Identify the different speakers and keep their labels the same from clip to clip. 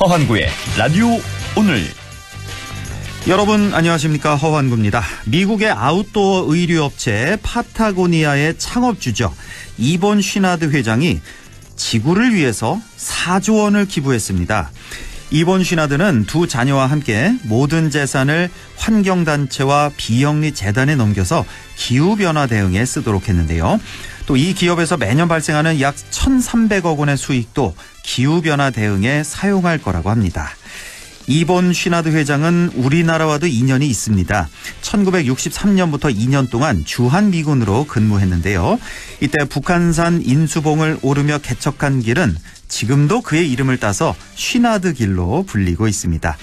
Speaker 1: 허환구의 라디오 오늘.
Speaker 2: 여러분 안녕하십니까, 허환구입니다. 미국의 아웃도어 의류업체 파타고니아의 창업주죠, 이본 쉬나드 회장이 지구를 위해서 4조 원을 기부했습니다. 이본 쉬나드는 두 자녀와 함께 모든 재산을 환경단체와 비영리 재단에 넘겨서 기후변화 대응에 쓰도록 했는데요. 또 이 기업에서 매년 발생하는 약 1,300억 원의 수익도 기후변화 대응에 사용할 거라고 합니다. 이본 쉬나드 회장은 우리나라와도 인연이 있습니다. 1963년부터 2년 동안 주한미군으로 근무했는데요. 이때 북한산 인수봉을 오르며 개척한 길은 지금도 그의 이름을 따서 쉬나드 길로 불리고 있습니다.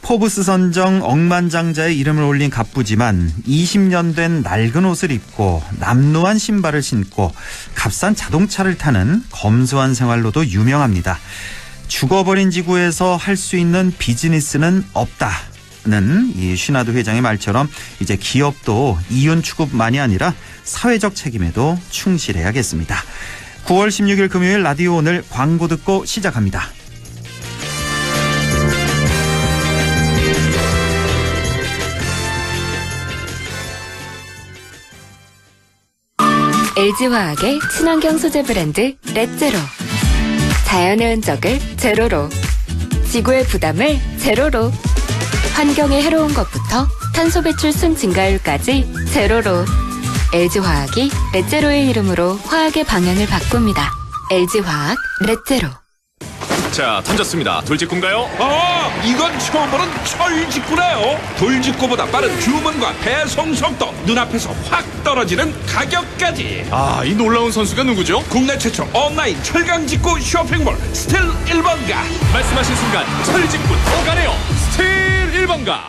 Speaker 2: 포브스 선정 억만장자의 이름을 올린 갑부지만 20년 된 낡은 옷을 입고 남루한 신발을 신고 값싼 자동차를 타는 검소한 생활로도 유명합니다. 죽어버린 지구에서 할 수 있는 비즈니스는 없다는 이 쉬나드 회장의 말처럼 이제 기업도 이윤 추구만이 아니라 사회적 책임에도 충실해야겠습니다. 9월 16일 금요일 라디오 오늘 광고 듣고 시작합니다.
Speaker 3: LG화학의 친환경 소재 브랜드 렛제로. 자연의 흔적을 제로로, 지구의 부담을 제로로, 환경에 해로운 것부터 탄소 배출 순 증가율까지 제로로. LG화학이 렛제로의 이름으로 화학의 방향을 바꿉니다. LG화학 렛제로.
Speaker 4: 자, 던졌습니다. 돌직구인가요?
Speaker 5: 이건 처음 보는 철직구네요. 돌직구보다 빠른 주문과 배송 속도, 눈앞에서 확 떨어지는 가격까지.
Speaker 4: 이 놀라운 선수가 누구죠?
Speaker 5: 국내 최초 온라인 철강직구 쇼핑몰 스틸 1번가.
Speaker 4: 말씀하신 순간 철직구 오가네요. 스틸 1번가.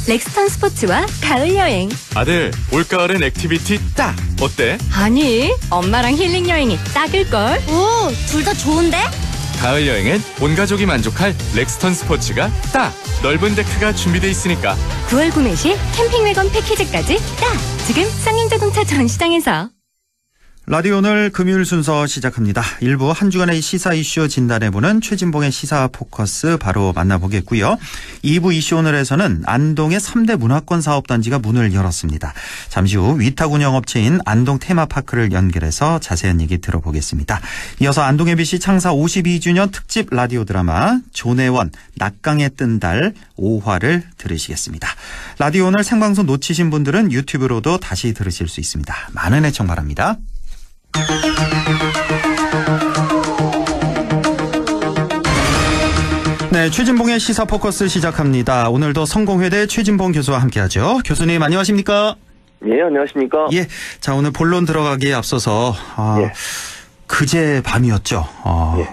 Speaker 3: 렉스턴 스포츠와 가을 여행.
Speaker 4: 아들, 올가을엔 액티비티 딱! 어때?
Speaker 3: 아니, 엄마랑 힐링 여행이 딱일걸?
Speaker 6: 오, 둘 다 좋은데?
Speaker 4: 가을 여행엔 온 가족이 만족할 렉스턴 스포츠가 딱! 넓은 데크가 준비돼 있으니까.
Speaker 3: 9월 구매 시 캠핑 외건 패키지까지 딱! 지금 쌍용자동차 전시장에서.
Speaker 2: 라디오 오늘 금요일 순서 시작합니다. 일부 한 주간의 시사 이슈 진단해보는 최진봉의 시사 포커스 바로 만나보겠고요. 2부 이슈 오늘에서는 안동의 3대 문화권 사업단지가 문을 열었습니다. 잠시 후 위탁 운영업체인 안동 테마파크를 연결해서 자세한 얘기 들어보겠습니다. 이어서 안동 MBC 창사 52주년 특집 라디오 드라마 조내원 낙강에 뜬 달 5화를 들으시겠습니다. 라디오 오늘 생방송 놓치신 분들은 유튜브로도 다시 들으실 수 있습니다. 많은 애청 바랍니다. 네, 최진봉의 시사 포커스 시작합니다. 오늘도 성공회대 최진봉 교수와 함께하죠. 교수님 안녕하십니까?
Speaker 7: 예, 안녕하십니까?
Speaker 2: 예, 자 오늘 본론 들어가기에 앞서서 그제 밤이었죠.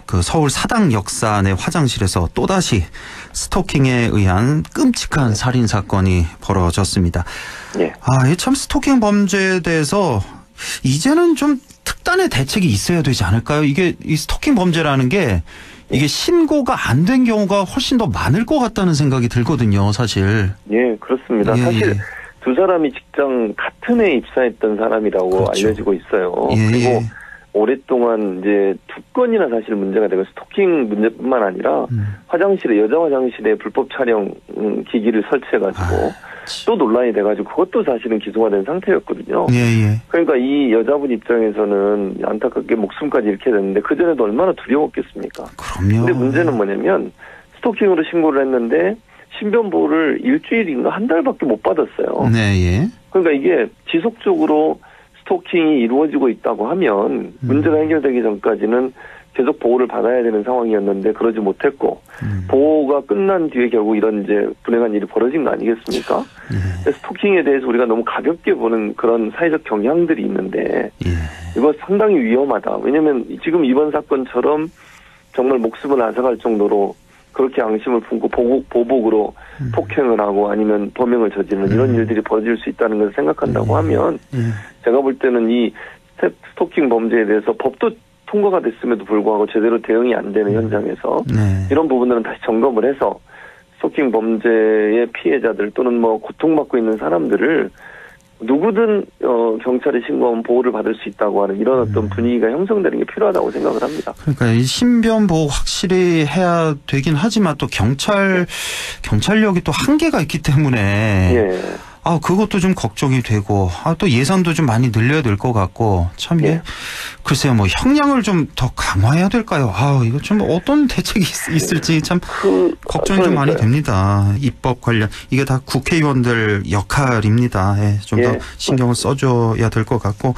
Speaker 2: 그 서울 사당 역사 내 화장실에서 또다시 스토킹에 의한 끔찍한 살인 사건이 벌어졌습니다.
Speaker 7: 예.
Speaker 2: 참 스토킹 범죄에 대해서 이제는 좀 특단의 대책이 있어야 되지 않을까요? 이게 이 스토킹 범죄라는 게 이게 신고가 안 된 경우가 훨씬 더 많을 것 같다는 생각이 들거든요, 사실.
Speaker 7: 예, 그렇습니다. 사실 두 사람이 직장 같은 해에 입사했던 사람이라고
Speaker 2: 그렇죠.
Speaker 7: 알려지고 있어요.
Speaker 2: 예.
Speaker 7: 그리고 오랫동안 이제 2건이나 사실 문제가 되고 스토킹 문제뿐만 아니라 화장실에, 여자 화장실에 불법 촬영 기기를 설치해가지고 또 논란이 돼가지고 그것도 사실은 기소가 된 상태였거든요.
Speaker 2: 예.
Speaker 7: 그러니까 이 여자분 입장에서는 안타깝게 목숨까지 잃게 됐는데 그전에도 얼마나 두려웠겠습니까?
Speaker 2: 그럼요.
Speaker 7: 근데 문제는 뭐냐면 스토킹으로 신고를 했는데 신변보호를 일주일인가 한 달밖에 못 받았어요.
Speaker 2: 네, 예.
Speaker 7: 그러니까 이게 지속적으로 스토킹이 이루어지고 있다고 하면 문제가 해결되기 전까지는 계속 보호를 받아야 되는 상황이었는데 그러지 못했고 보호가 끝난 뒤에 결국 이런 이제 불행한 일이 벌어진 거 아니겠습니까? 스토킹에 대해서 우리가 너무 가볍게 보는 그런 사회적 경향들이 있는데 이거 상당히 위험하다. 왜냐하면 지금 이번 사건처럼 정말 목숨을 앗아갈 정도로 그렇게 양심을 품고 보복으로 폭행을 하고 아니면 범행을 저지르는 이런 일들이 벌어질 수 있다는 것을 생각한다고 하면 제가 볼 때는 이 스토킹 범죄에 대해서 법도 통과가 됐음에도 불구하고 제대로 대응이 안 되는 현장에서 이런 부분들은 다시 점검을 해서 스토킹 범죄의 피해자들 또는 뭐 고통받고 있는 사람들을 누구든 경찰에 신고하면 보호를 받을 수 있다고 하는 이런 어떤 분위기가 형성되는 게 필요하다고 생각을 합니다.
Speaker 2: 그러니까 이 신변 보호 확실히 해야 되긴 하지만 또 경찰력이 또 한계가 있기 때문에
Speaker 7: 예.
Speaker 2: 그것도 좀 걱정이 되고 또 예산도 좀 많이 늘려야 될 것 같고 참 이게 글쎄요 뭐 형량을 좀 더 강화해야 될까요? 이거 좀 어떤 대책이 있을지 참 걱정이 좀 많이 됩니다. 입법 관련 이게 다 국회의원들 역할입니다. 좀 더 신경을 써줘야 될 것 같고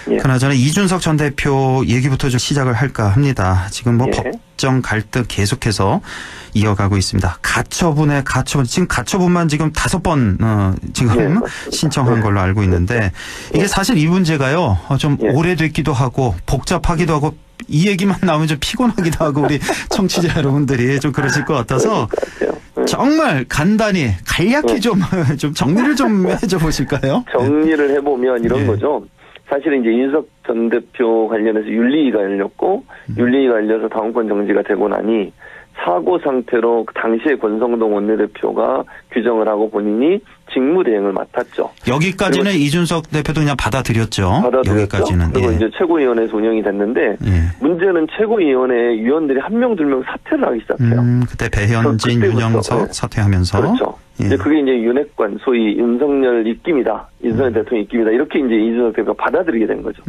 Speaker 2: 그나저나 이준석 전 대표 얘기부터 좀 시작을 할까 합니다. 지금 뭐 법정 갈등 계속해서 이어가고 있습니다. 가처분 지금 가처분만 지금 5번 지금 신청한 걸로 알고 있는데 이게 사실 이 문제가요 좀 오래됐기도 하고 복잡하기도 하고 이 얘기만 나오면 좀 피곤하기도 하고 우리 청취자 여러분들이 좀 그러실 것 같아서 정말 간단히 간략히 좀 정리를 좀 해줘 보실까요?
Speaker 7: 정리를 해보면 이런 거죠. 사실은 이제 이준석 전 대표 관련해서 윤리위가 열렸고 윤리위가 열려서 당원권 정지가 되고 나니 사고 상태로 당시에 권성동 원내대표가 규정을 하고 본인이 직무대행을 맡았죠.
Speaker 2: 여기까지는 이준석 대표도 그냥 받아들였죠. 여기까지는.
Speaker 7: 그리고 이제 최고위원회에서 운영이 됐는데 문제는 최고위원회 위원들이 1명, 2명 사퇴를 하기 시작해요.
Speaker 2: 그때 배현진, 윤영석 사퇴하면서.
Speaker 7: 그렇죠. 이제 그게 이제 윤핵관, 소위 윤석열 입김이다. 윤석열 대통령 입김이다. 이렇게 이제 이준석 대표가 받아들이게 된 거죠.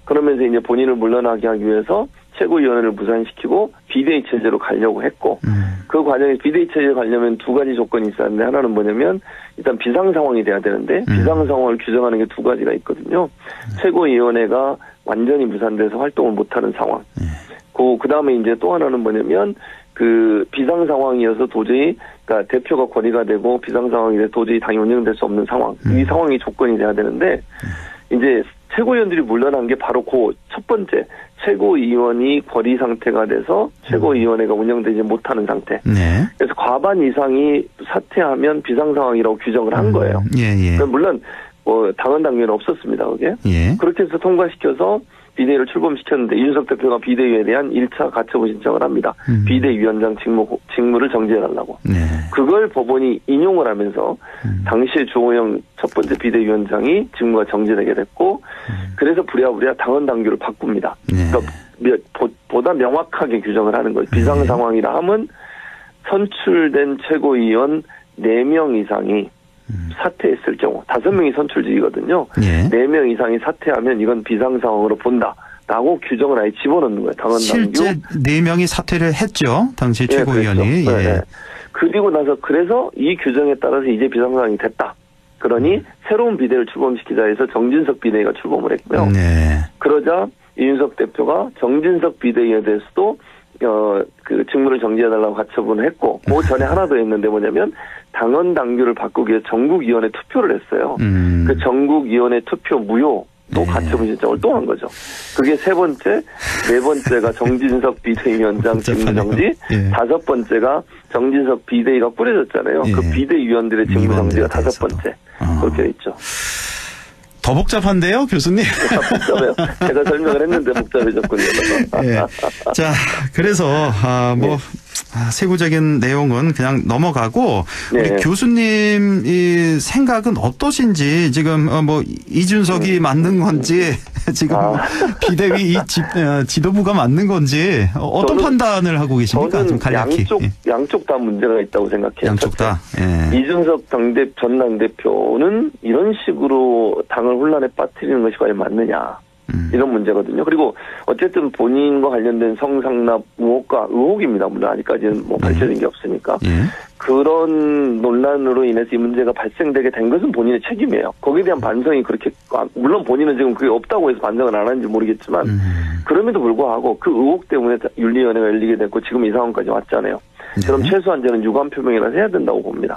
Speaker 7: 그러면서 이제 본인을 물러나게 하기 위해서 최고위원회를 무산시키고 비대위 체제로 가려고 했고 그 과정에 비대위 체제로 가려면 2가지 조건이 있었는데 하나는 뭐냐면 일단 비상 상황이 돼야 되는데 비상 상황을 규정하는 게 2가지가 있거든요. 최고위원회가 완전히 무산돼서 활동을 못하는 상황. 그 다음에 이제 또 하나는 뭐냐면 그 비상 상황이어서 도저히 그러니까 대표가 거리가 되고 비상 상황이 돼서 도저히 당이 운영될 수 없는 상황. 이 상황이 조건이 돼야 되는데 이제 최고위원들이 물러난 게 바로 그 첫 번째 최고위원이 거리 상태가 돼서 최고위원회가 운영되지 못하는 상태. 그래서 과반 이상이 사퇴하면 비상 상황이라고 규정을 한 거예요. 물론 당헌 당규는 없었습니다. 그게. 그렇게 해서 통과시켜서 비대위를 출범시켰는데 이준석 대표가 비대위에 대한 1차 가처분 신청을 합니다. 비대위원장 직무를 정지해달라고. 그걸 법원이 인용을 하면서 당시에 주호영 첫 번째 비대위원장이 직무가 정지되게 됐고 그래서 부랴부랴 당헌 당규를 바꿉니다. 그러니까 보다 명확하게 규정을 하는 거예요. 비상 상황이라 하면 선출된 최고위원 4명 이상이 사퇴했을 경우 5명이 선출직이거든요. 4명 이상이 사퇴하면 이건 비상 상황으로 본다라고 규정을 아예 집어넣는 거예요. 당헌 당규.
Speaker 2: 실제 4명이 사퇴를 했죠. 당시 최고위원이.
Speaker 7: 그렇죠. 그리고 나서 그래서 이 규정에 따라서 이제 비상 상황이 됐다. 그러니 새로운 비대위를 출범시키자 해서 정진석 비대위가 출범을 했고요. 그러자 이준석 대표가 정진석 비대위에 대해서도 그 직무를 정지해달라고 가처분을 했고 그 전에 하나 더 했는데 뭐냐면 당헌 당규를 바꾸기 위해 전국위원회 투표를 했어요. 그 전국위원회 투표 무효 또 가처분 신청을 또 한 거죠. 그게 3번째, 4번째가 정진석 비대위원장 직무 정지, 5번째가 정진석 비대위가 꾸려졌잖아요. 그 비대위원들의 직무 정지가 5번째. 그렇게 돼 있죠.
Speaker 2: 더 복잡한데요, 교수님?
Speaker 7: 복잡해요. 제가 설명을 했는데 복잡해졌군요.
Speaker 2: 자, 그래서 세부적인 내용은 그냥 넘어가고 우리 교수님 이 생각은 어떠신지 지금 이준석이 맞는 건지 지금 비대위 이 지도부가 맞는 건지 어떤 판단을 하고 계십니까? 좀 간략히.
Speaker 7: 양쪽 다 문제가 있다고 생각해요.
Speaker 2: 양쪽 다.
Speaker 7: 이준석 전 당대표는 이런 식으로 당을 혼란에 빠뜨리는 것이 과연 맞느냐. 이런 문제거든요. 그리고 어쨌든 본인과 관련된 성상납 의혹입니다. 물론 아직까지는 밝혀진 게 없으니까. 그런 논란으로 인해서 이 문제가 발생되게 된 것은 본인의 책임이에요. 거기에 대한 반성이 그렇게 물론 본인은 지금 그게 없다고 해서 반성을 안 하는지 모르겠지만 그럼에도 불구하고 그 의혹 때문에 윤리위원회가 열리게 됐고 지금 이 상황까지 왔잖아요. 그럼 최소한 저는 유감 표명이라도 해야 된다고 봅니다.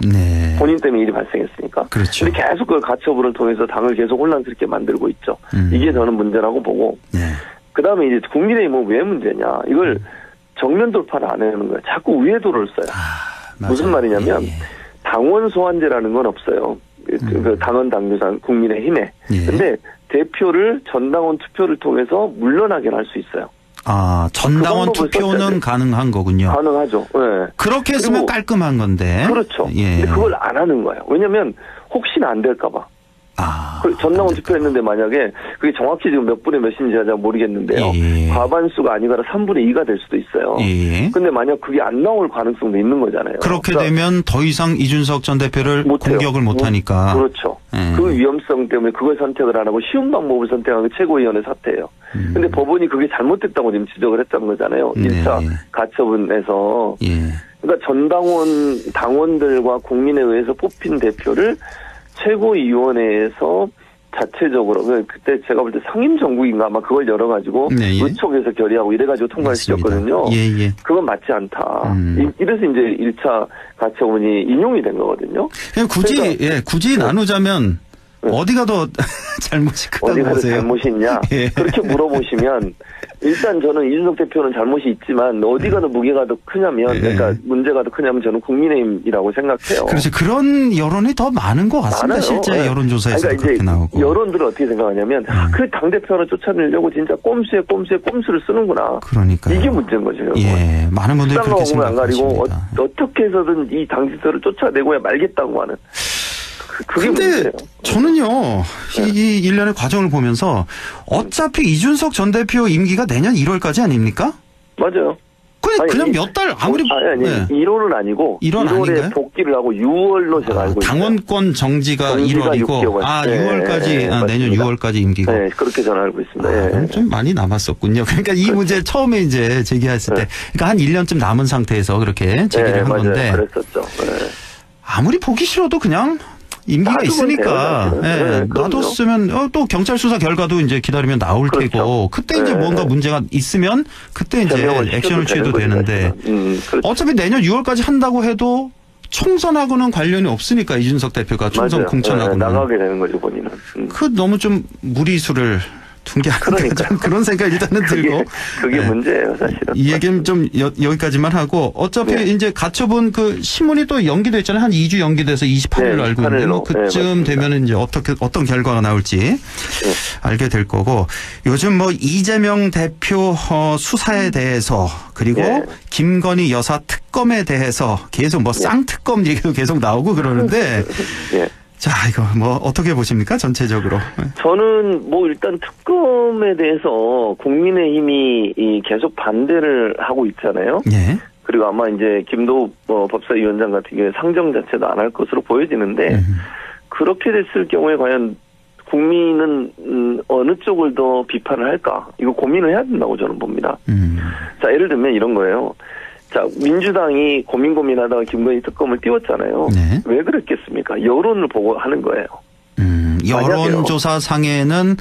Speaker 7: 본인 때문에 일이 발생했으니까.
Speaker 2: 그렇죠.
Speaker 7: 근데 계속 그 가처분을 통해서 당을 계속 혼란스럽게 만들고 있죠. 이게 저는 문제라고 보고. 그다음에 이제 국민의힘은 왜 문제냐. 이걸 정면 돌파를 안 하는 거예요. 자꾸 우회도를 써요. 무슨 말이냐면 당원 소환제라는 건 없어요. 그 당원 당규상 국민의힘에. 근데 대표를 전당원 투표를 통해서 물러나게 할 수 있어요.
Speaker 2: 전당원 투표는 가능한 거군요.
Speaker 7: 가능하죠.
Speaker 2: 그렇게 했으면 깔끔한 건데.
Speaker 7: 그렇죠. 근데 그걸 안 하는 거예요. 왜냐면 혹시나 안 될까 봐. 전당원 투표했는데 만약에 그게 정확히 지금 몇 분의 몇인지 잘 모르겠는데요.
Speaker 2: 예.
Speaker 7: 과반수가 아니거나 3분의 2가 될 수도 있어요.
Speaker 2: 예.
Speaker 7: 근데 만약 그게 안 나올 가능성도 있는 거잖아요.
Speaker 2: 그렇게
Speaker 7: 그러니까
Speaker 2: 되면 더 이상 이준석 전 대표를
Speaker 7: 못해요.
Speaker 2: 공격을 못하니까.
Speaker 7: 그렇죠. 그 위험성 때문에 그걸 선택을 안 하고 쉬운 방법을 선택한 게 최고위원회 사태예요. 근데 법원이 그게 잘못됐다고 지금 지적을 했다는 거잖아요. 1차 가처분에서.
Speaker 2: 예.
Speaker 7: 그러니까 전당원 당원들과 국민의회에서 뽑힌 대표를 최고위원회에서 자체적으로 그때 제가 볼 때 상임정국인가 아마 그걸 열어가지고 의총에서 결의하고 이래가지고 통과를 시켰거든요.
Speaker 2: 예.
Speaker 7: 그건 맞지 않다. 이래서 이제 1차 가처분이 인용이 된 거거든요.
Speaker 2: 굳이 나누자면 어디가 더 잘못이 크다고
Speaker 7: 어디가 더
Speaker 2: 보세요?
Speaker 7: 잘못이 있냐?
Speaker 2: 예.
Speaker 7: 그렇게 물어보시면 일단 저는 이준석 대표는 잘못이 있지만 어디가 더 무게가 더 크냐면 그러니까 문제가 더 크냐면 저는 국민의힘이라고 생각해요.
Speaker 2: 그렇죠. 그런 여론이 더 많은 것 같습니다.
Speaker 7: 많아요.
Speaker 2: 실제 여론조사에서
Speaker 7: 그러니까
Speaker 2: 그렇게
Speaker 7: 이제
Speaker 2: 나오고.
Speaker 7: 여론들은 어떻게 생각하냐면 그 당대표를 쫓아내려고 진짜 꼼수에 꼼수를 쓰는구나.
Speaker 2: 그러니까
Speaker 7: 이게 문제인 거죠.
Speaker 2: 예, 많은 분들이 그렇게
Speaker 7: 안 가리고
Speaker 2: 생각하십니다.
Speaker 7: 어떻게 해서든 이 당지서를 쫓아내고야 말겠다고 하는. 그게 문제예요.
Speaker 2: 근데 저는요, 이 일련의 과정을 보면서 어차피 이준석 전 대표 임기가 내년 1월까지 아닙니까?
Speaker 7: 맞아요.
Speaker 2: 그냥 몇 달 아무리.
Speaker 7: 아니, 1월은 아니고
Speaker 2: 1월에
Speaker 7: 1월에 복귀를 하고 6월로 제가 알고 있어요.
Speaker 2: 당원권 정지가 1월이고
Speaker 7: 6개월.
Speaker 2: 6월까지 내년 6월까지 임기고.
Speaker 7: 네, 그렇게 저는 알고 있습니다.
Speaker 2: 좀 많이 남았었군요. 그러니까 이 문제 처음에 이제 제기했을 때, 그러니까 한 1년쯤 남은 상태에서 그렇게 제기를 한 건데.
Speaker 7: 그랬었죠.
Speaker 2: 아무리 보기 싫어도 그냥. 임기가 있으니까 놔뒀으면 또 경찰 수사 결과도 이제 기다리면 나올 테고 그때 이제 뭔가 문제가 있으면 그때 이제 액션을 취해도 되는데 어차피 내년 6월까지 한다고 해도 총선하고는 관련이 없으니까 이준석 대표가 총선 공천하고는
Speaker 7: 나가게 되는 거죠 본인은.
Speaker 2: 그 너무 좀 무리수를 둔 게 아닌가 그런 생각이 일단은 들고
Speaker 7: 그게 문제예요 사실은.
Speaker 2: 이 얘기는 좀 여기까지만 하고 어차피 이제 가처분 그 신문이 또 연기됐잖아요. 한 2주 연기돼서 28일로 알고 있는데 뭐 그쯤 되면은 이제 어떤 결과가 나올지 알게 될 거고 요즘 뭐 이재명 대표 수사에 대해서 그리고 김건희 여사 특검에 대해서 계속 뭐 쌍특검 얘기도 계속 나오고 그러는데 자, 이거 뭐 어떻게 보십니까? 전체적으로.
Speaker 7: 저는 뭐 일단 특검에 대해서 국민의힘이 계속 반대를 하고 있잖아요.
Speaker 2: 예.
Speaker 7: 그리고 아마 이제 김도우 법사위원장 같은 경우에 상정 자체도 안 할 것으로 보여지는데 그렇게 됐을 경우에 과연 국민은 어느 쪽을 더 비판을 할까? 이거 고민을 해야 된다고 저는 봅니다. 자, 예를 들면 이런 거예요. 자, 민주당이 고민하다가 김건희 특검을 띄웠잖아요. 왜 그랬겠습니까? 여론을 보고 하는 거예요.
Speaker 2: 여론조사상에는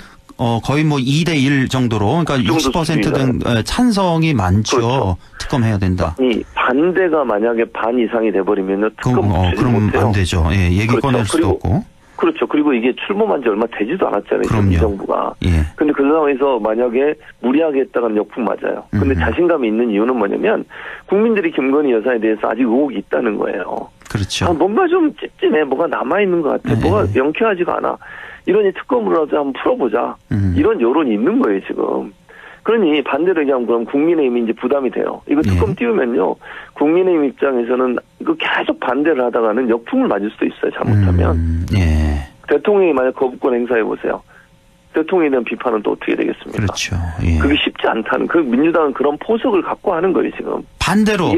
Speaker 2: 거의 뭐 2대1 정도로, 그러니까 60% 등 찬성이 많죠. 그렇죠. 특검해야 된다.
Speaker 7: 이 반대가 만약에 반 이상이 돼버리면 특검
Speaker 2: 그럼 안 되죠. 예, 얘기 그렇죠. 꺼낼 수도 없고.
Speaker 7: 그렇죠. 그리고 이게 출범한 지 얼마 되지도 않았잖아요. 이 정부가. 근데 그 상황에서 만약에 무리하게 했다가는 역풍 맞아요. 근데 자신감이 있는 이유는 뭐냐면 국민들이 김건희 여사에 대해서 아직 의혹이 있다는 거예요.
Speaker 2: 그렇죠.
Speaker 7: 뭔가 좀 찝찝해. 뭐가 남아있는 것 같아. 뭐가 명쾌하지가 않아. 이러니 특검으로라도 한번 풀어보자. 이런 여론이 있는 거예요, 지금. 그러니 반대로 얘기하면 그럼 국민의힘이 이제 부담이 돼요. 이거 특검 띄우면요. 국민의힘 입장에서는 이거 계속 반대를 하다가는 역풍을 맞을 수도 있어요. 잘못하면. 대통령이 만약 거부권 행사해보세요. 대통령에 대한 비판은 또 어떻게 되겠습니까?
Speaker 2: 그렇죠.
Speaker 7: 그게 쉽지 않다는. 그 민주당은 그런 포석을 갖고 하는 거예요, 지금.
Speaker 2: 반대로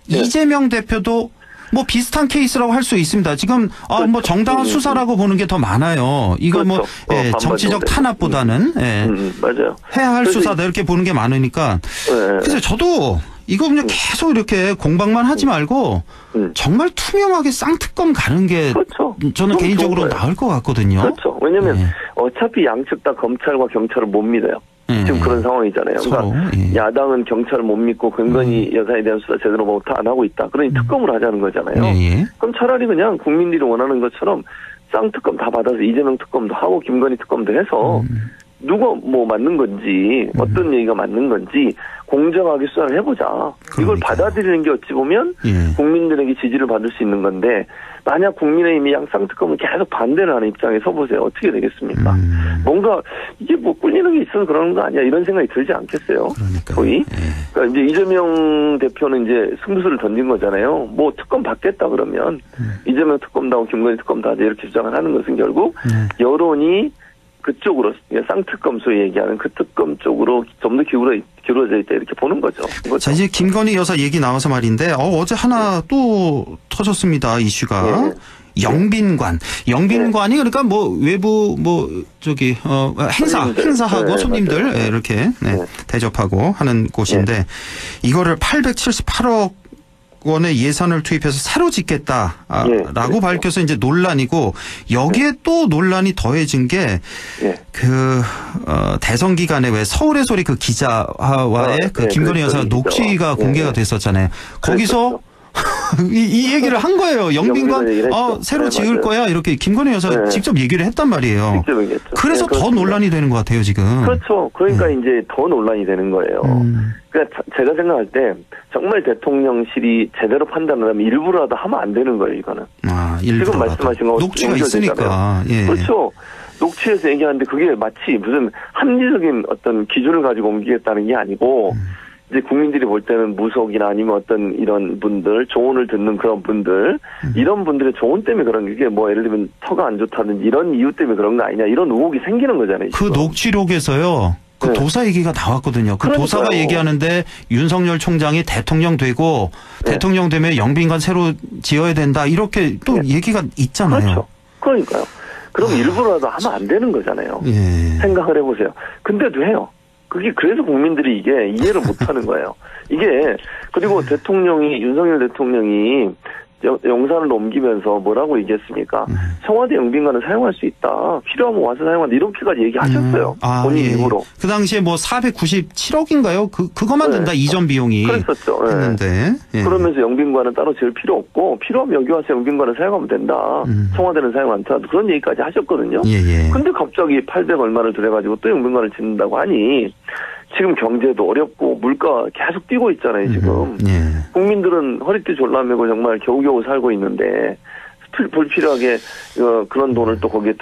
Speaker 2: 이재명 대표도 뭐 비슷한 케이스라고 할 수 있습니다. 지금
Speaker 7: 그렇죠.
Speaker 2: 뭐 정당한 수사라고 보는 게 더 많아요. 이거
Speaker 7: 그렇죠.
Speaker 2: 뭐 정치적 탄압보다는
Speaker 7: 맞아요.
Speaker 2: 해야 할 수사다 이렇게 보는 게 많으니까. 그래서 저도 이거 그냥 계속 이렇게 공방만 하지 말고 정말 투명하게 쌍특검 가는 게
Speaker 7: 그렇죠.
Speaker 2: 저는 개인적으로 나을 것 같거든요.
Speaker 7: 그렇죠. 왜냐하면 어차피 양측 다 검찰과 경찰을 못 믿어요. 지금 그런 상황이잖아요. 그러니까 야당은 경찰을 못 믿고 김건희 여사에 대한 수사 제대로 못 안 하고 있다. 그러니 특검을 하자는 거잖아요. 그럼 차라리 그냥 국민들이 원하는 것처럼 쌍특검 다 받아서 이재명 특검도 하고 김건희 특검도 해서 누가 뭐 맞는 건지 어떤 얘기가 맞는 건지 공정하게 수사를 해보자. 이걸
Speaker 2: 그러니까요.
Speaker 7: 받아들이는 게 어찌 보면
Speaker 2: 예.
Speaker 7: 국민들에게 지지를 받을 수 있는 건데 만약 국민의힘이 쌍특검을 계속 반대를 하는 입장에 서보세요. 어떻게 되겠습니까? 뭔가 이게 뭐 꿀리는 게 있어서 그러는 거 아니야 이런 생각이 들지 않겠어요?
Speaker 2: 그러니까요.
Speaker 7: 거의.
Speaker 2: 예.
Speaker 7: 그러니까 이제 이재명 대표는 이제 승부수를 던진 거잖아요. 뭐 특검 받겠다 그러면 이재명 특검도 하고 김건희 특검도 하자 이렇게 주장을 하는 것은 결국 여론이 그쪽으로 쌍특검 소위 얘기하는 그 특검 쪽으로 좀 더 기울어져 있다 이렇게 보는 거죠.
Speaker 2: 자, 이제 김건희 여사 얘기 나와서 말인데 어제 하나 또 터졌습니다. 이슈가. 영빈관. 영빈관이 그러니까 뭐 외부 뭐 저기 행사하고
Speaker 7: 네,
Speaker 2: 손님들
Speaker 7: 맞아요.
Speaker 2: 네, 이렇게 대접하고 하는 곳인데 이거를 878억 원의 예산을 투입해서 새로 짓겠다라고
Speaker 7: 그렇죠.
Speaker 2: 밝혀서 이제 논란이고 여기에 또 논란이 더해진 게 대선 기간에 왜 서울의 소리 그 기자와의 그 김건희 여사 녹취가 공개가 됐었잖아요. 거기서 이 얘기를 한 거예요. 영빈관 새로 지을 거야 이렇게 김건희 여사 직접 얘기를 했단 말이에요.
Speaker 7: 직접 얘기했죠.
Speaker 2: 그래서 더 논란이 되는 것 같아요 지금.
Speaker 7: 그렇죠. 그러니까 이제 더 논란이 되는 거예요. 그러니까 제가 생각할 때 정말 대통령실이 제대로 판단을 하면 일부라도 하면 안 되는 거예요 이거는. 지금 말씀하신 거
Speaker 2: 녹취가 있으니까. 예.
Speaker 7: 그렇죠. 녹취해서 얘기하는데 그게 마치 무슨 합리적인 어떤 기준을 가지고 옮기겠다는 게 아니고 이제 국민들이 볼 때는 무속이나 아니면 어떤 이런 분들 조언을 듣는 그런 분들 이런 분들의 조언 때문에 그런 게 뭐 예를 들면 터가 안 좋다든지 이런 이유 때문에 그런 거 아니냐 이런 의혹이 생기는 거잖아요.
Speaker 2: 그 녹취록에서요. 그 도사 얘기가 나왔거든요. 그
Speaker 7: 그러니까요.
Speaker 2: 도사가 얘기하는데 윤석열 총장이 대통령 되고 대통령 되면 영빈관 새로 지어야 된다 이렇게 또 얘기가 있잖아요.
Speaker 7: 그렇죠. 그러니까요. 그럼 일부라도 하면 안 되는 거잖아요. 생각을 해보세요. 근데도 해요. 그게 그래서 국민들이 이게 이해를 못하는 거예요. 이게 그리고 윤석열 대통령이 영산을 옮기면서 뭐라고 얘기했습니까? 청와대 영빈관을 사용할 수 있다. 필요하면 와서 사용한다. 이렇게까지 얘기하셨어요. 본인 입으로.
Speaker 2: 그 당시에 뭐 497억인가요? 그것만 된다. 이전 비용이.
Speaker 7: 그랬었죠.
Speaker 2: 했는데.
Speaker 7: 그러면서 영빈관은 따로 지을 필요 없고 필요하면 여기 와서 영빈관을 사용하면 된다. 청와대는 사용 않다. 그런 얘기까지 하셨거든요. 근데 갑자기 800 얼마를 들여가지고 또 영빈관을 짓는다고 하니 지금 경제도 어렵고 물가 계속 뛰고 있잖아요, 지금. 국민들은 허리띠 졸라매고 정말 겨우겨우 살고 있는데 불필요하게 그런 돈을 또 거기에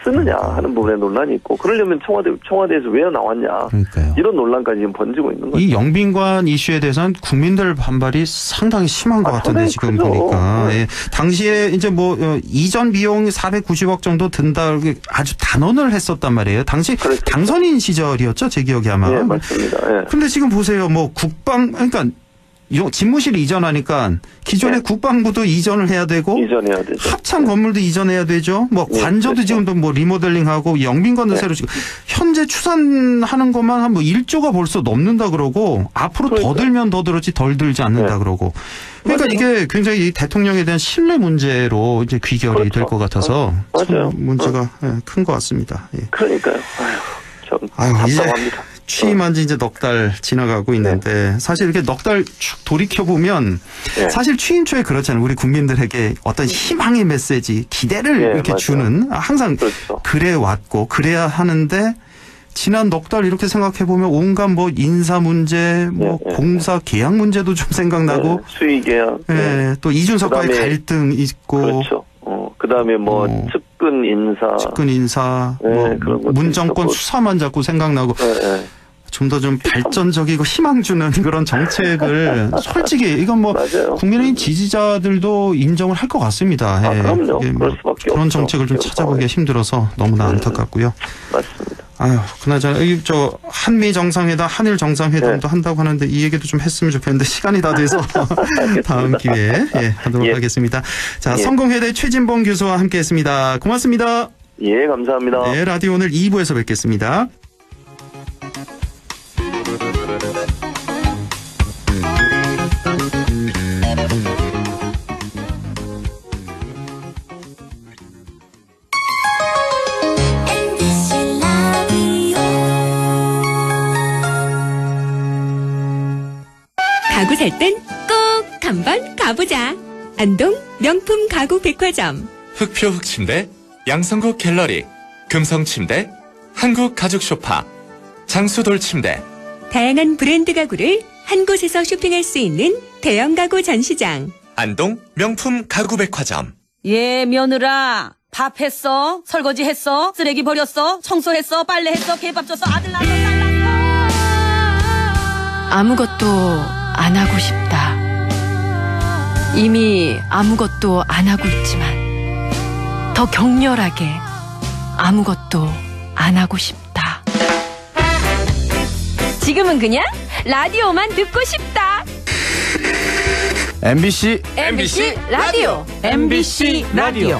Speaker 7: 쓰느냐 하는 부분에 논란이 있고 그러려면 청와대에서 왜 나왔냐.
Speaker 2: 그러니까요.
Speaker 7: 이런 논란까지 지금 번지고 있는 거죠.
Speaker 2: 이 영빈관 이슈에 대해서는 국민들 반발이 상당히 심한 것 같은데 지금
Speaker 7: 크죠.
Speaker 2: 보니까. 당시에 이제 뭐 이전 비용 490억 정도 든다 아주 단언을 했었단 말이에요. 당시 당선인 시절이었죠, 제 기억에 아마.
Speaker 7: 네, 맞습니다.
Speaker 2: 근데 지금 보세요, 뭐 그러니까 집무실 이전하니까 기존의 국방부도 이전을 해야 되고
Speaker 7: 이전해야 되죠.
Speaker 2: 합참 건물도 이전해야 되죠. 뭐 관저도
Speaker 7: 그렇죠.
Speaker 2: 지금도 뭐 리모델링하고 영빈관도 새로 지금 현재 추산하는 것만 한 뭐 1조가 벌써 넘는다 그러고 앞으로 더 들면 더 들었지 덜 들지 않는다 그러고. 그러니까 이게 굉장히 대통령에 대한 신뢰 문제로 이제 귀결이 될 것 같아서 참 문제가 큰 것 같습니다.
Speaker 7: 그러니까요.
Speaker 2: 이제
Speaker 7: 답답합니다.
Speaker 2: 취임한 지 이제 넉 달 지나가고 있는데 사실 이렇게 넉 달 쭉 돌이켜보면 사실 취임 초에 그렇잖아요. 우리 국민들에게 어떤 희망의 메시지, 기대를 이렇게 주는 항상 그래 왔고 그래야 하는데 지난 넉 달 이렇게 생각해보면 온갖 뭐 인사 문제, 뭐 공사 계약 문제도 좀 생각나고
Speaker 7: 수의 계약.
Speaker 2: 또 이준석과의 갈등 있고
Speaker 7: 그렇죠. 그다음에 뭐 측근 인사,
Speaker 2: 뭐
Speaker 7: 그런 것도
Speaker 2: 문정권
Speaker 7: 있었고.
Speaker 2: 수사만 자꾸 생각나고 좀 더 좀 발전적이고 희망 주는 그런 정책을 솔직히 이건 뭐 국민의힘 지지자들도 인정을 할 것 같습니다.
Speaker 7: 그럼요.
Speaker 2: 뭐
Speaker 7: 그럴 수밖에
Speaker 2: 그런
Speaker 7: 없죠.
Speaker 2: 정책을 좀 찾아보기가 힘들어서 너무나 안타깝고요.
Speaker 7: 맞습니다.
Speaker 2: 그나저나 저 한미 정상회담, 한일 정상회담도 한다고 하는데 이 얘기도 좀 했으면 좋겠는데 시간이 다 돼서 다음 기회에 하도록 하겠습니다. 자, 성공회대 최진봉 교수와 함께했습니다. 고맙습니다.
Speaker 7: 예, 감사합니다.
Speaker 2: 네, 라디오 오늘 2부에서 뵙겠습니다.
Speaker 3: 가구 살 땐 꼭 한번 가보자. 안동 명품 가구 백화점.
Speaker 4: 흑표 흑침대, 양성국 갤러리, 금성침대, 한국 가죽 소파, 장수 돌침대,
Speaker 6: 다양한 브랜드 가구를 한 곳에서 쇼핑할 수 있는 대형 가구 전시장.
Speaker 4: 안동 명품 가구 백화점.
Speaker 8: 예, 며느라. 밥 했어? 설거지 했어? 쓰레기 버렸어? 청소했어? 빨래했어? 개밥 줬어? 아들 낳았어? 딸 낳았어?
Speaker 9: 아무것도 안 하고 싶다. 이미 아무것도 안 하고 있지만 더 격렬하게 아무것도 안 하고 싶다.
Speaker 3: 지금은 그냥 라디오만 듣고 싶다.
Speaker 10: MBC
Speaker 3: 라디오.
Speaker 10: MBC 라디오.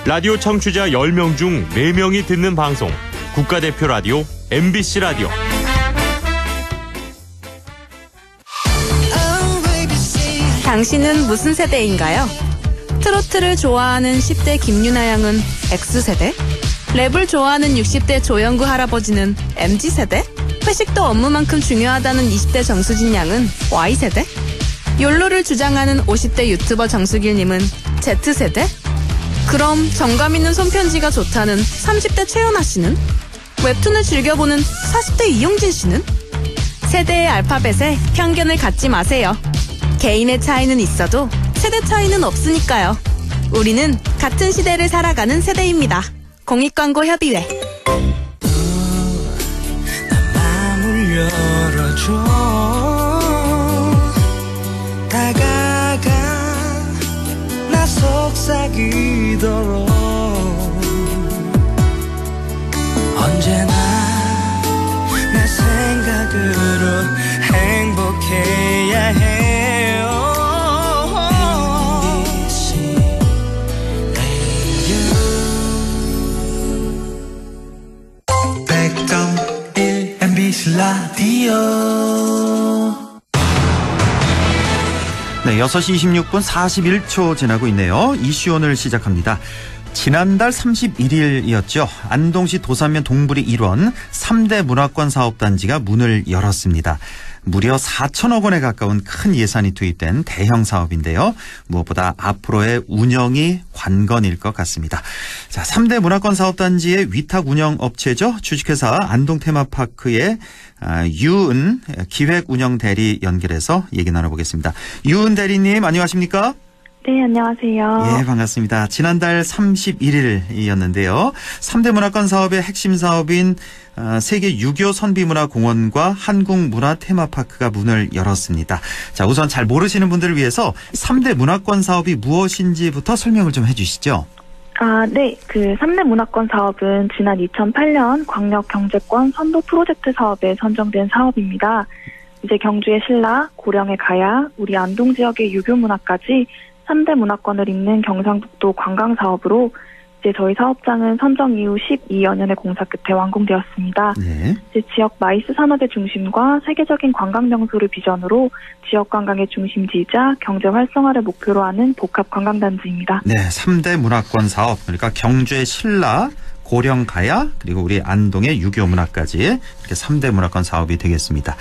Speaker 11: 라디오 청취자 10명 중 4명이 듣는 방송. 국가대표 라디오 MBC 라디오.
Speaker 12: 당신은 무슨 세대인가요? 트로트를 좋아하는 10대 김유나 양은 X세대? 랩을 좋아하는 60대 조영구 할아버지는 MZ세대? 회식도 업무만큼 중요하다는 20대 정수진 양은 Y세대? 욜로를 주장하는 50대 유튜버 정수길님은 Z세대? 그럼 정감 있는 손편지가 좋다는 30대 최연아 씨는? 웹툰을 즐겨보는 40대 이용진 씨는? 세대의 알파벳에 편견을 갖지 마세요. 개인의 차이는 있어도 세대 차이는 없으니까요. 우리는 같은 시대를 살아가는 세대입니다. 공익광고협의회.
Speaker 13: 마음을 열어줘. 다가가 나 속삭이도록 언제나 내 생각으로 행복해야 해요. MBC 라디오.
Speaker 2: 네, 6시 26분 41초 지나고 있네요. 이슈오늘 시작합니다. 지난달 31일이었죠. 안동시 도산면 동부리 1원 3대 문화권 사업단지가 문을 열었습니다. 무려 4천억 원에 가까운 큰 예산이 투입된 대형 사업인데요. 무엇보다 앞으로의 운영이 관건일 것 같습니다. 자, 3대 문화권 사업단지의 위탁 운영 업체죠. 주식회사 안동테마파크의 유은 기획운영 대리 연결해서 얘기 나눠보겠습니다. 유은 대리님 안녕하십니까?
Speaker 14: 네, 안녕하세요.
Speaker 2: 예, 반갑습니다. 지난달 31일이었는데요. 3대 문화권 사업의 핵심 사업인 세계 유교 선비문화공원과 한국문화테마파크가 문을 열었습니다. 자, 우선 잘 모르시는 분들을 위해서 3대 문화권 사업이 무엇인지부터 설명을 좀 해주시죠.
Speaker 14: 네. 3대 문화권 사업은 지난 2008년 광역경제권 선도 프로젝트 사업에 선정된 사업입니다. 이제 경주의 신라, 고령의 가야, 우리 안동 지역의 유교 문화까지 3대 문화권을 잇는 경상북도 관광사업으로 이제 저희 사업장은 선정 이후 12여 년의 공사 끝에 완공되었습니다.
Speaker 2: 네.
Speaker 14: 이제 지역 마이스 산업의 중심과 세계적인 관광 명소를 비전으로 지역 관광의 중심지이자 경제 활성화를 목표로 하는 복합 관광단지입니다.
Speaker 2: 네, 3대 문화권 사업, 그러니까 경주의 신라, 고령 가야, 그리고 우리 안동의 유교 문화까지 이렇게 3대 문화권 사업이 되겠습니다.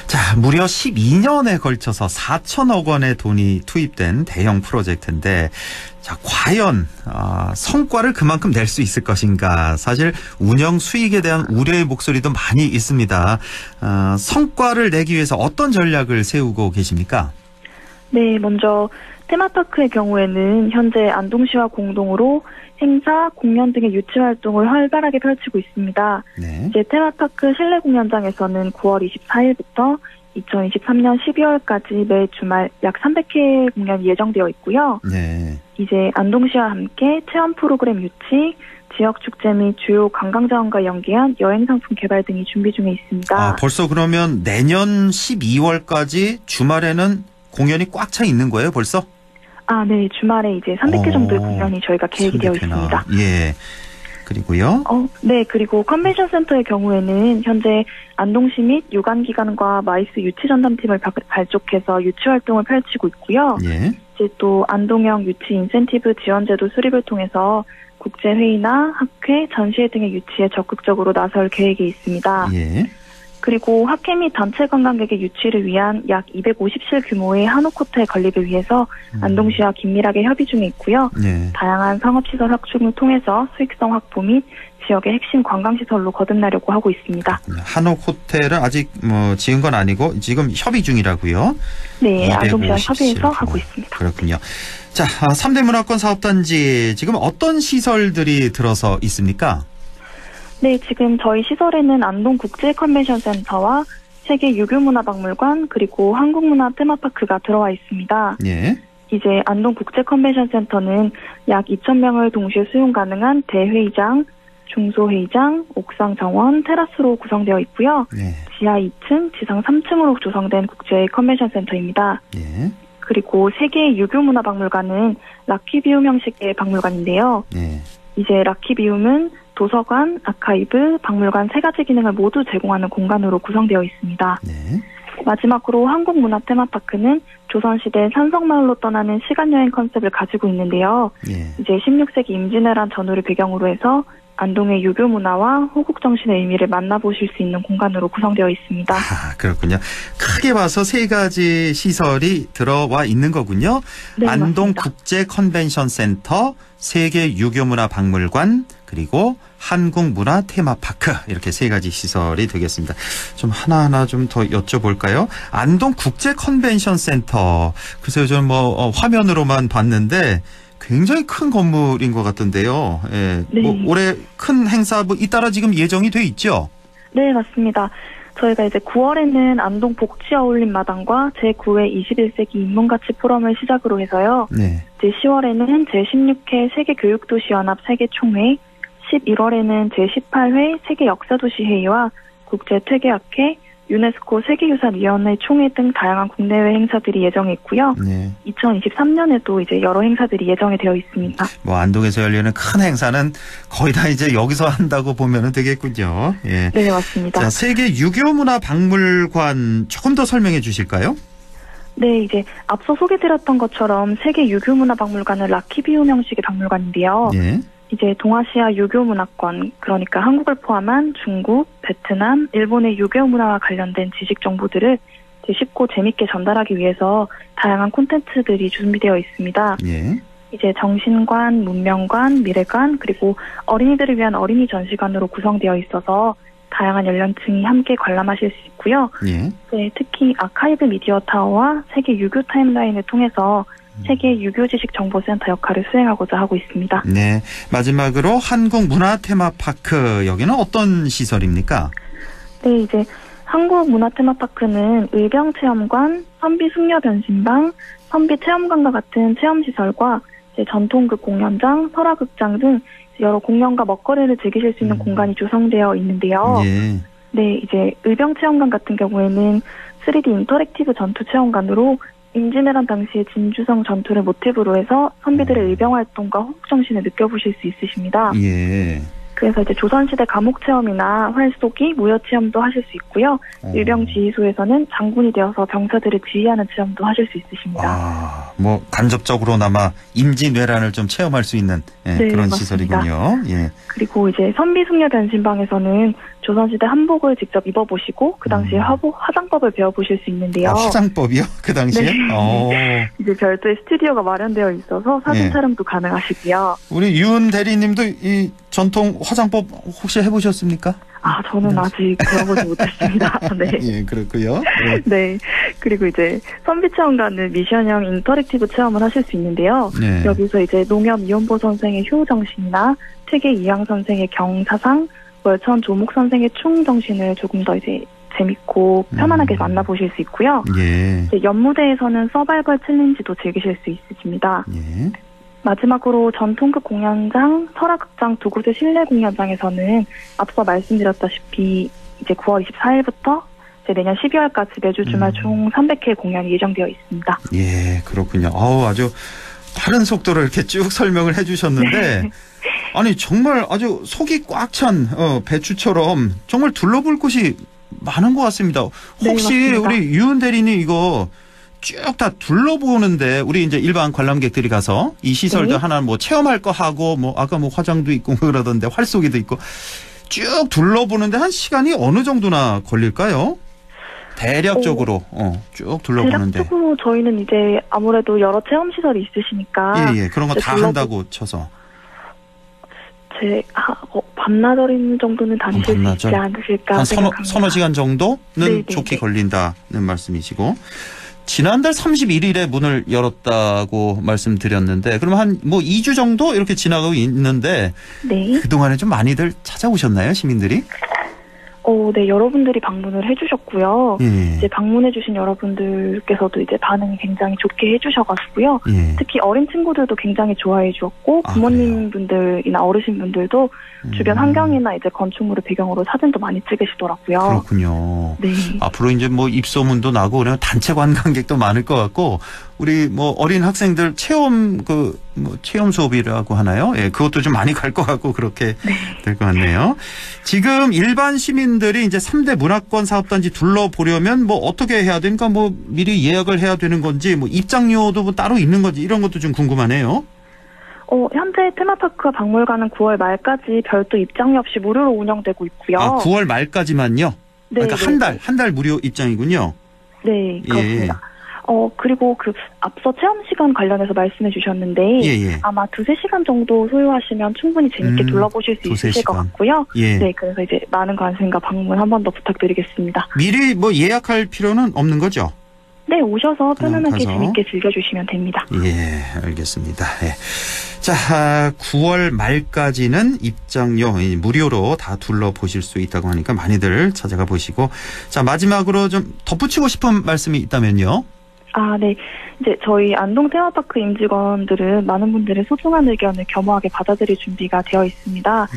Speaker 2: 자, 무려 12년에 걸쳐서 4천억 원의 돈이 투입된 대형 프로젝트인데, 자, 과연 성과를 그만큼 낼 수 있을 것인가? 사실 운영 수익에 대한 우려의 목소리도 많이 있습니다. 성과를 내기 위해서 어떤 전략을 세우고 계십니까?
Speaker 14: 네, 먼저 테마파크의 경우에는 현재 안동시와 공동으로 행사, 공연 등의 유치 활동을 활발하게 펼치고 있습니다.
Speaker 2: 네.
Speaker 14: 이제 테마파크 실내 공연장에서는 9월 24일부터 2023년 12월까지 매 주말 약 300회 공연이 예정되어 있고요.
Speaker 2: 네.
Speaker 14: 이제 안동시와 함께 체험 프로그램 유치, 지역 축제 및 주요 관광 자원과 연계한 여행 상품 개발 등이 준비 중에 있습니다.
Speaker 2: 벌써 그러면 내년 12월까지 주말에는 공연이 꽉 차 있는 거예요, 벌써?
Speaker 14: 네. 주말에 이제 300회 정도의 공연이 저희가 계획이 되어 있습니다.
Speaker 2: 예. 그리고요?
Speaker 14: 네. 그리고 컨벤션 센터의 경우에는 현재 안동시 및 유관기관과 마이스 유치 전담팀을 발족해서 유치 활동을 펼치고 있고요.
Speaker 2: 예.
Speaker 14: 이제 또 안동형 유치 인센티브 지원제도 수립을 통해서 국제회의나 학회, 전시회 등의 유치에 적극적으로 나설 계획이 있습니다.
Speaker 2: 예.
Speaker 14: 그리고 학회 및 단체 관광객의 유치를 위한 약 250실 규모의 한옥 호텔 건립을 위해서 안동시와 긴밀하게 협의 중에 있고요.
Speaker 2: 네.
Speaker 14: 다양한 상업시설 확충을 통해서 수익성 확보 및 지역의 핵심 관광시설로 거듭나려고 하고 있습니다.
Speaker 2: 한옥 호텔은 아직 뭐 지은 건 아니고 지금 협의 중이라고요?
Speaker 14: 네, 안동시와 협의해서 하고 있습니다.
Speaker 2: 그렇군요. 자, 3대 문화권 사업단지 지금 어떤 시설들이 들어서 있습니까?
Speaker 14: 네, 지금 저희 시설에는 안동국제컨벤션센터와 세계 유교문화박물관 그리고 한국문화 테마파크가 들어와 있습니다.
Speaker 2: 예.
Speaker 14: 이제 안동국제컨벤션센터는 약 2,000명을 동시에 수용 가능한 대회의장, 중소회의장, 옥상 정원, 테라스로 구성되어 있고요.
Speaker 2: 네.
Speaker 14: 지하 2층, 지상 3층으로 조성된 국제 컨벤션센터입니다.
Speaker 2: 예.
Speaker 14: 그리고 세계 유교문화박물관은 라퀴비움 형식의 박물관인데요.
Speaker 2: 예.
Speaker 14: 이제 라퀴비움은 도서관, 아카이브, 박물관 세 가지 기능을 모두 제공하는 공간으로 구성되어 있습니다.
Speaker 2: 네.
Speaker 14: 마지막으로 한국문화테마파크는 조선시대 산성마을로 떠나는 시간여행 컨셉을 가지고 있는데요.
Speaker 2: 예.
Speaker 14: 이제 16세기 임진왜란 전후를 배경으로 해서 안동의 유교 문화와 호국 정신의 의미를 만나보실 수 있는 공간으로 구성되어 있습니다.
Speaker 2: 아, 그렇군요. 크게 봐서 세 가지 시설이 들어와 있는 거군요.
Speaker 14: 네,
Speaker 2: 안동 국제 컨벤션 센터, 세계 유교문화 박물관, 그리고 한국문화 테마파크 이렇게 세 가지 시설이 되겠습니다. 좀 하나하나 좀 더 여쭤볼까요? 안동 국제 컨벤션 센터. 글쎄요, 저는 화면으로만 봤는데 굉장히 큰 건물인 것 같던데요. 예.
Speaker 14: 네.
Speaker 2: 올해 큰 행사 잇따라 지금 예정이 돼 있죠?
Speaker 14: 네, 맞습니다. 저희가 이제 9월에는 안동 복지 어울림 마당과 제9회 21세기 인문가치 포럼을 시작으로 해서요.
Speaker 2: 네.
Speaker 14: 이제 10월에는 제16회 세계교육도시연합 세계총회, 11월에는 제18회 세계역사도시회의와 국제퇴계학회, 유네스코 세계유산위원회 총회 등 다양한 국내외 행사들이 예정해 있고요.
Speaker 2: 네.
Speaker 14: 2023년에도 이제 여러 행사들이 예정이 되어 있습니다.
Speaker 2: 안동에서 열리는 큰 행사는 거의 다 이제 여기서 한다고 보면 되겠군요. 예.
Speaker 14: 네, 맞습니다.
Speaker 2: 자, 세계 유교문화 박물관 조금 더 설명해 주실까요?
Speaker 14: 네, 이제 앞서 소개드렸던 것처럼 세계 유교문화 박물관은 라퀴비움 형식의 박물관인데요.
Speaker 2: 예.
Speaker 14: 이제 동아시아 유교문화권, 그러니까 한국을 포함한 중국, 베트남, 일본의 유교문화와 관련된 지식 정보들을 쉽고 재밌게 전달하기 위해서 다양한 콘텐츠들이 준비되어 있습니다.
Speaker 2: 예.
Speaker 14: 이제 정신관, 문명관, 미래관, 그리고 어린이들을 위한 어린이 전시관으로 구성되어 있어서 다양한 연령층이 함께 관람하실 수 있고요.
Speaker 2: 예.
Speaker 14: 네, 특히 아카이브 미디어 타워와 세계 유교 타임라인을 통해서 세계 유교지식정보센터 역할을 수행하고자 하고 있습니다.
Speaker 2: 네, 마지막으로 한국문화테마파크 여기는 어떤 시설입니까?
Speaker 14: 네, 이제 한국문화테마파크는 의병체험관, 선비숙녀변신방, 선비체험관과 같은 체험시설과 이제 전통극 공연장, 설화극장 등 여러 공연과 먹거리를 즐기실 수 있는 공간이 조성되어 있는데요.
Speaker 2: 예.
Speaker 14: 네, 이제 의병체험관 같은 경우에는 3D 인터랙티브 전투 체험관으로 임진왜란 당시의 진주성 전투를 모티브로 해서 선비들의 의병 활동과 호국 정신을 느껴보실 수 있으십니다.
Speaker 2: 예.
Speaker 14: 그래서 이제 조선시대 감옥 체험이나 활쏘기, 무여 체험도 하실 수 있고요. 의병 지휘소에서는 장군이 되어서 병사들을 지휘하는 체험도 하실 수 있으십니다.
Speaker 2: 아, 간접적으로나마 임진왜란을 좀 체험할 수 있는
Speaker 14: 네,
Speaker 2: 그런
Speaker 14: 맞습니다.
Speaker 2: 시설이군요. 예.
Speaker 14: 그리고 이제 선비숙녀 변신방에서는 조선시대 한복을 직접 입어보시고 그 당시에 화장법을 배워보실 수 있는데요.
Speaker 2: 아, 화장법이요? 그 당시에?
Speaker 14: 네. 이제 별도의 스튜디오가 마련되어 있어서 사진
Speaker 2: 예.
Speaker 14: 촬영도 가능하시고요.
Speaker 2: 우리 윤 대리님도 이 전통 화장법 혹시 해보셨습니까?
Speaker 14: 아, 저는 아직 배워보지 못했습니다. 네.
Speaker 2: 예, 그렇고요. 예.
Speaker 14: 네. 그리고 이제 선비체험관은 미션형 인터랙티브 체험을 하실 수 있는데요.
Speaker 2: 네.
Speaker 14: 여기서 이제 농협 이원보 선생의 효정신이나 퇴계 이양 선생의 경사상, 월천 조목 선생의 충정신을 조금 더 이제 재밌고 편안하게 만나보실 수 있고요.
Speaker 2: 예.
Speaker 14: 이제 연무대에서는 서바이벌 챌린지도 즐기실 수 있으십니다.
Speaker 2: 예.
Speaker 14: 마지막으로 전통극 공연장, 설화극장 두 곳의 실내 공연장에서는 앞서 말씀드렸다시피 이제 9월 24일부터 이제 내년 12월까지 매주 주말 총 300회 공연이 예정되어 있습니다.
Speaker 2: 예, 그렇군요. 아주 빠른 속도로 이렇게 쭉 설명을 해주셨는데,
Speaker 14: 네.
Speaker 2: 아니 정말 아주 속이 꽉 찬 배추처럼 정말 둘러볼 곳이 많은 것 같습니다. 혹시
Speaker 14: 네, 맞습니다.
Speaker 2: 우리 유은 대리님 이거 쭉 다 둘러보는데 우리 이제 일반 관람객들이 가서 이 시설들
Speaker 14: 네.
Speaker 2: 하나 체험할 거 하고 아까 화장도 있고 그러던데 활쏘기도 있고 쭉 둘러보는데 한 시간이 어느 정도나 걸릴까요? 대략적으로 쭉 둘러보는데.
Speaker 14: 대략적으로 저희는 이제 아무래도 여러 체험 시설이 있으시니까.
Speaker 2: 예, 그런 거 다 한다고 쳐서.
Speaker 14: 밤낮어린 정도는 다니실 수 있지 않으실까
Speaker 2: 한
Speaker 14: 생각합니다.
Speaker 2: 서너 시간 정도는
Speaker 14: 네네네.
Speaker 2: 좋게 걸린다는 말씀이시고. 지난달 31일에 문을 열었다고 말씀드렸는데 그럼 한 2주 정도 이렇게 지나가고 있는데
Speaker 14: 네.
Speaker 2: 그동안에 좀 많이들 찾아오셨나요, 시민들이?
Speaker 14: 네, 여러분들이 방문을 해주셨고요.
Speaker 2: 예.
Speaker 14: 이제 방문해주신 여러분들께서도 이제 반응이 굉장히 좋게 해주셔가지고요.
Speaker 2: 예.
Speaker 14: 특히 어린 친구들도 굉장히 좋아해주었고 부모님분들이나 어르신분들도 주변 환경이나 이제 건축물을 배경으로 사진도 많이 찍으시더라고요.
Speaker 2: 그렇군요.
Speaker 14: 네.
Speaker 2: 앞으로 이제 입소문도 나고 그러면 단체 관광객도 많을 것 같고 우리 어린 학생들 체험 체험 수업이라고 하나요? 예, 그것도 좀 많이 갈 것 같고 그렇게 될 것 같네요. 지금 일반 시민들이 이제 3대 문화권 사업단지 둘러보려면 어떻게 해야 되니까 미리 예약을 해야 되는 건지 입장료도 따로 있는 건지 이런 것도 좀 궁금하네요.
Speaker 14: 현재 테마파크와 박물관은 9월 말까지 별도 입장료 없이 무료로 운영되고 있고요.
Speaker 2: 9월 말까지만요?
Speaker 14: 네.
Speaker 2: 그러니까 한 달 무료 입장이군요.
Speaker 14: 네, 그렇습니다. 그리고 앞서 체험 시간 관련해서 말씀해 주셨는데 아마 2-3시간 정도 소요하시면 충분히 재밌게 둘러보실 수 있으실 것 같고요. 네, 그래서 이제 많은 관심과 방문 한 번 더 부탁드리겠습니다.
Speaker 2: 미리 예약할 필요는 없는 거죠?
Speaker 14: 네, 오셔서 편안하게 재밌게 즐겨주시면 됩니다.
Speaker 2: 예, 알겠습니다. 예. 자, 9월 말까지는 입장료 무료로 다 둘러보실 수 있다고 하니까 많이들 찾아가 보시고. 자, 마지막으로 좀 덧붙이고 싶은 말씀이 있다면요.
Speaker 14: 네. 이제 저희 안동 테마파크 임직원들은 많은 분들의 소중한 의견을 겸허하게 받아들일 준비가 되어 있습니다.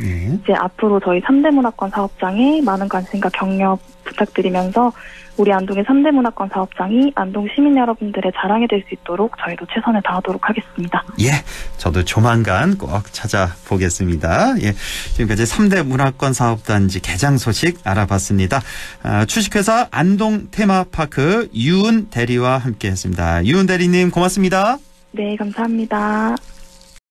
Speaker 14: 이제 앞으로 저희 3대 문화권 사업장에 많은 관심과 격려 부탁드리면서 우리 안동의 3대 문화권 사업장이 안동 시민 여러분들의 자랑이 될 수 있도록 저희도 최선을 다하도록 하겠습니다.
Speaker 2: 예, 저도 조만간 꼭 찾아보겠습니다. 예, 지금까지 3대 문화권 사업단지 개장 소식 알아봤습니다. 주식회사 안동 테마파크 유은 대리와 함께했습니다. 유은 대리님 고맙습니다.
Speaker 14: 네, 감사합니다.